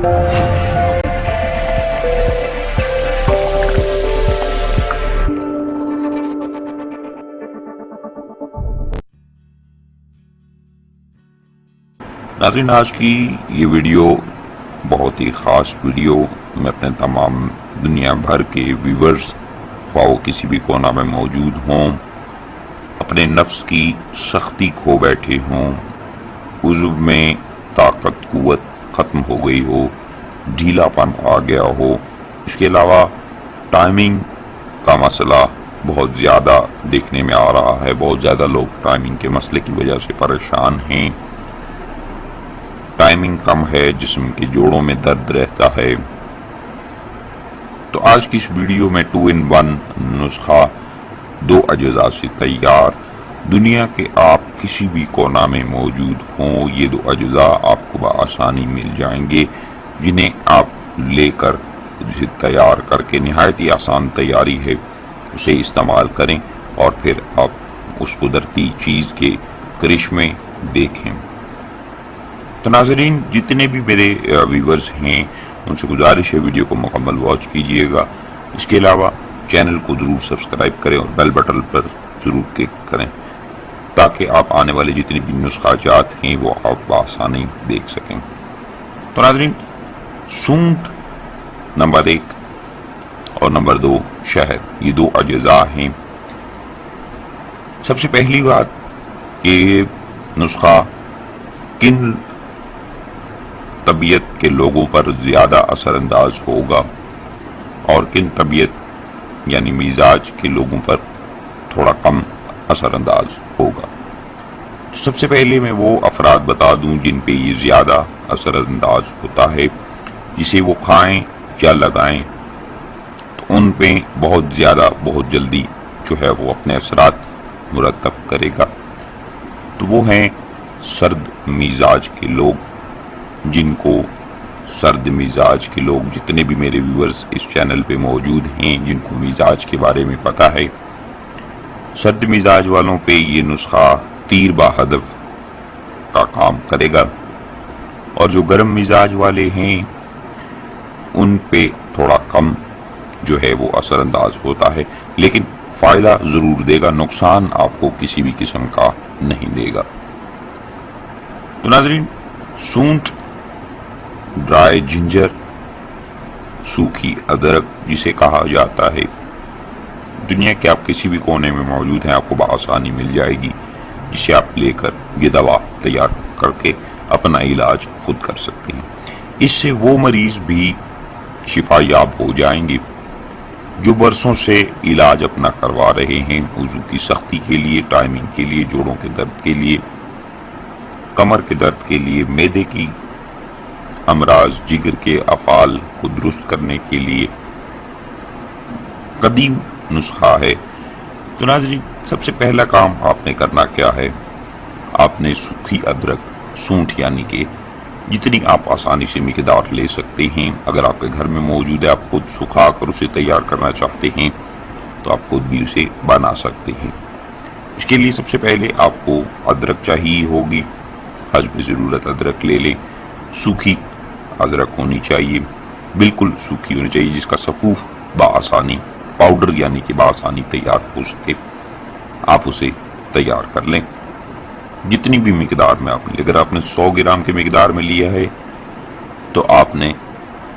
ناظرین، آج کی یہ ویڈیو بہت ہی خاص ویڈیو میں اپنے تمام دنیا بھر کے ویورز، خواہ وہ کسی بھی کونا میں موجود ہوں، اپنے نفس کی سختی کھو بیٹھے ہوں، عضو میں طاقت قوت ختم ہو گئی ہو، ڈھیلا پن آ گیا ہو، اس کے علاوہ ٹائمنگ کا مسئلہ بہت زیادہ دیکھنے میں آ رہا ہے۔ بہت زیادہ لوگ ٹائمنگ کے مسئلے کی وجہ سے پریشان ہیں، ٹائمنگ کم ہے، جسم کے جوڑوں میں درد رہتا ہے۔ تو آج کی اس ویڈیو میں 2-in-1 نسخہ 2 اجزاء سے تیار، دنیا کے آپ کسی بھی کونا میں موجود ہوں، یہ 2 اجزاء آپ کو بآسانی مل جائیں گے، جنہیں آپ لے کر اسے تیار کر کے، نہایت ہی آسان تیاری ہے، اسے استعمال کریں اور پھر آپ اس قدرتی چیز کے کرشمے دیکھیں۔ تو ناظرین، جتنے بھی میرے ویورز ہیں ان سے گزارش ہے ویڈیو کو مکمل واچ کیجئے گا۔ اس کے علاوہ چینل کو ضرور سبسکرائب کریں اور بیل بٹن پر ضرور کلک کریں تاکہ آپ آنے والے جتنے بھی نسخہ جات ہیں وہ آپ بآسانی دیکھ سکیں۔ تو ناظرین، سونٹ نمبر 1 اور نمبر 2 شہد، یہ 2 اجزاء ہیں۔ سب سے پہلی بات کہ نسخہ کن طبیعت کے لوگوں پر زیادہ اثر انداز ہوگا اور کن طبیعت یعنی مزاج کے لوگوں پر تھوڑا کم اثر انداز ہوگا۔ سب سے پہلے میں وہ افراد بتا دوں جن پہ یہ زیادہ اثر انداز ہوتا ہے، جسے وہ کھائیں یا لگائیں تو ان پہ بہت زیادہ بہت جلدی جو ہے وہ اپنے اثرات مرتب کرے گا۔ تو وہ ہیں سرد مزاج کے لوگ، جن کو سرد مزاج کے لوگ، جتنے بھی میرے ویورز اس چینل پہ موجود ہیں جن کو مزاج کے بارے میں پتہ ہے، سرد مزاج والوں پہ یہ نسخہ تیر بہدف کا کام کرے گا، اور جو گرم مزاج والے ہیں ان پہ تھوڑا کم جو ہے وہ اثر انداز ہوتا ہے، لیکن فائدہ ضرور دے گا، نقصان آپ کو کسی بھی قسم کا نہیں دے گا۔ تو ناظرین، سونٹ، ڈرائی جنجر، سوکھی ادرک جسے کہا جاتا ہے، دنیا کے آپ کسی بھی کونے میں موجود ہیں، آپ کو بآسانی مل جائے گی، جسے آپ لے کر یہ دوا تیار کر کے اپنا علاج خود کر سکتے ہیں۔ اس سے وہ مریض بھی شفا یاب ہو جائیں گے جو برسوں سے علاج اپنا کروا رہے ہیں، وضو کی سختی کے لیے، ٹائمنگ کے لیے، جوڑوں کے درد کے لیے، کمر کے درد کے لیے، معدے کی امراض، جگر کے افعال کو درست کرنے کے لیے قدیم نسخہ ہے۔ تو ناظرین، سب سے پہلا کام آپ نے کرنا کیا ہے، آپ نے سوکھی ادرک، سونٹ یعنی کہ جتنی آپ آسانی سے مقدار لے سکتے ہیں، اگر آپ کے گھر میں موجود ہے، آپ خود سکھا کر اسے تیار کرنا چاہتے ہیں تو آپ خود بھی اسے بنا سکتے ہیں۔ اس کے لیے سب سے پہلے آپ کو ادرک چاہیے ہوگی، حسب ضرورت ادرک لے لیں، سوکھی ادرک ہونی چاہیے، بالکل سوکھی ہونی چاہیے، جس کا صفوف بآسانی پاؤڈر یعنی کہ بآسانی تیار ہو سکے، آپ اسے تیار کر لیں۔ جتنی بھی مقدار میں آپ لیں، اگر آپ نے 100 گرام کے مقدار میں لیا ہے تو آپ نے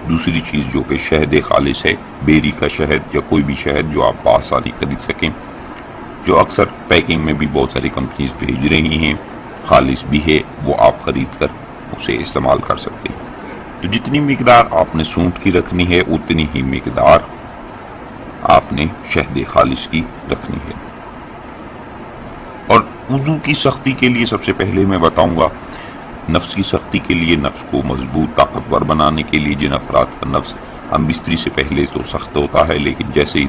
دوسری چیز جو کہ شہد خالص ہے، بیری کا شہد یا کوئی بھی شہد جو آپ بآسانی خرید سکیں، جو اکثر پیکنگ میں بھی بہت ساری کمپنیز بھیج رہی ہیں، خالص بھی ہے، وہ آپ خرید کر اسے استعمال کر سکتے ہیں۔ تو جتنی مقدار آپ نے سونٹ کی رکھنی ہے اتنی ہی مقدار آپ نے شہد خالص کی رکھنی ہے۔ اور وضو کی سختی کے لیے سب سے پہلے میں بتاؤں گا، نفس کی سختی کے لیے، نفس کو مضبوط طاقتور بنانے کے لیے، جن افراد کا نفس ہم بستری سے پہلے تو سخت ہوتا ہے لیکن جیسے ہی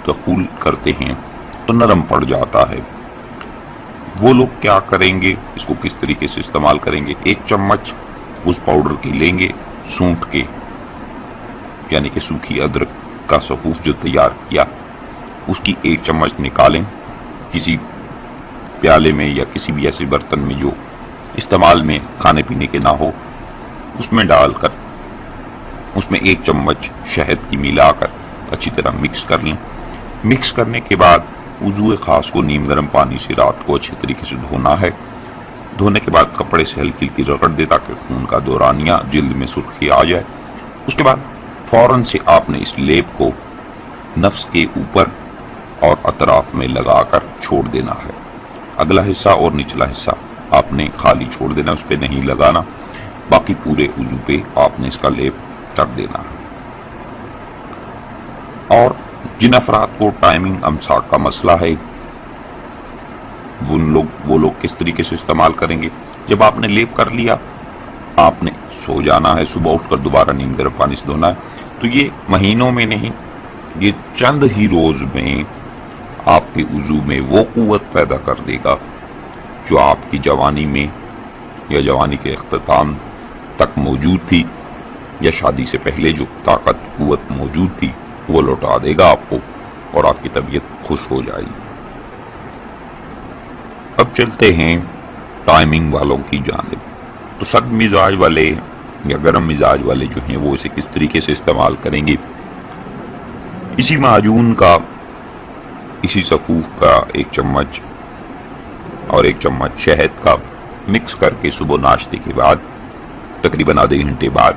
دخول کرتے ہیں تو نرم پڑ جاتا ہے، وہ لوگ کیا کریں گے، اس کو کس طریقے سے استعمال کریں گے، 1 چمچ اس پاؤڈر کی لیں گے، سونٹ کے یعنی کہ سوکھی ادرک کا صفوف جو تیار کیا، اس کی 1 چمچ نکالیں، کسی پیالے میں یا کسی بھی ایسے برتن میں جو استعمال میں کھانے پینے کے نہ ہو، اس میں ڈال کر اس میں 1 چمچ شہد کی ملا کر اچھی طرح مکس کر لیں۔ مکس کرنے کے بعد وضو خاص کو نیم گرم پانی سے رات کو اچھے طریقے سے دھونا ہے۔ دھونے کے بعد کپڑے سے ہلکی ہلکی رگڑ دے تاکہ خون کا دورانیہ جلد میں سرخی آ جائے۔ اس کے بعد فوراً سے آپ نے اس لیپ کو نفس کے اوپر اور اطراف میں لگا کر چھوڑ دینا ہے۔ اگلا حصہ اور نچلا حصہ آپ نے خالی چھوڑ دینا، اس پہ نہیں لگانا، باقی پورے وضو پہ آپ نے اس کا لیپ کر دینا ہے۔ اور جن افراد کو ٹائمنگ امساک کا مسئلہ ہے وہ لوگ کس طریقے سے استعمال کریں گے؟ جب آپ نے لیپ کر لیا آپ نے سو جانا ہے، صبح اٹھ کر دوبارہ نیم گرم پانی سے دھونا ہے۔ تو یہ مہینوں میں نہیں، یہ چند ہی روز میں آپ کے وضو میں وہ قوت پیدا کر دے گا جو آپ کی جوانی میں یا جوانی کے اختتام تک موجود تھی، یا شادی سے پہلے جو طاقت قوت موجود تھی وہ لوٹا دے گا آپ کو، اور آپ کی طبیعت خوش ہو جائے گی۔ اب چلتے ہیں ٹائمنگ والوں کی جانب۔ تو سرد مزاج والے یا گرم مزاج والے جو ہیں وہ اسے کس طریقے سے استعمال کریں گے؟ اسی معجون کا، اسی سفوف کا 1 چمچ اور 1 چمچ شہد کا مکس کر کے صبح ناشتے کے بعد تقریباً آدھے گھنٹے بعد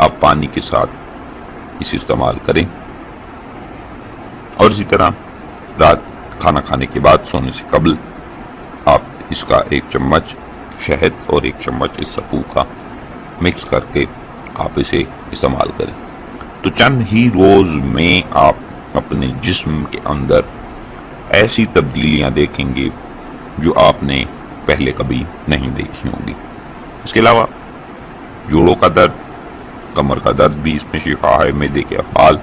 آپ پانی کے ساتھ اسے استعمال کریں، اور اسی طرح رات کھانا کھانے کے بعد سونے سے قبل آپ اس کا 1 چمچ شہد اور 1 چمچ اس سفوف کا مکس کر کے آپ اسے استعمال کریں۔ تو چند ہی روز میں آپ اپنے جسم کے اندر ایسی تبدیلیاں دیکھیں گے جو آپ نے پہلے کبھی نہیں دیکھی ہوں گی۔ اس کے علاوہ جوڑوں کا درد، کمر کا درد بھی اس میں شفا ہے، معدے کے افعال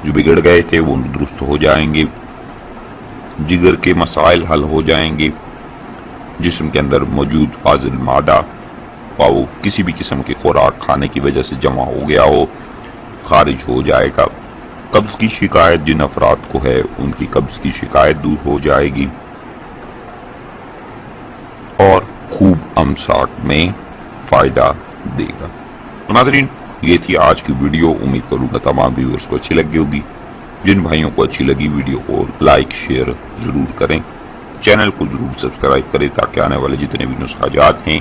جو بگڑ گئے تھے وہ درست ہو جائیں گے، جگر کے مسائل حل ہو جائیں گے، جسم کے اندر موجود فاضل مادہ وہ کسی بھی قسم کے خوراک کھانے کی وجہ سے جمع ہو گیا ہو خارج ہو جائے گا۔ قبض کی شکایت جن افراد کو ہے ان کی قبض کی شکایت دور ہو جائے گی، اور خوب امساک میں فائدہ دے گا۔ ناظرین، یہ تھی آج کی ویڈیو، امید کروں گا تمام ویورز کو اچھی لگی ہوگی۔ جن بھائیوں کو اچھی لگی ویڈیو کو لائک شیئر ضرور کریں، چینل کو ضرور سبسکرائب کریں تاکہ آنے والے جتنے بھی نسخہ جات ہیں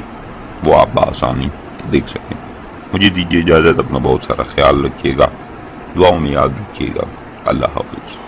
وہ آپ بآسانی دیکھ سکیں۔ مجھے دیجیے اجازت، اپنا بہت سارا خیال رکھیے گا، دعاؤں میں یاد رکھیے گا۔ اللہ حافظ۔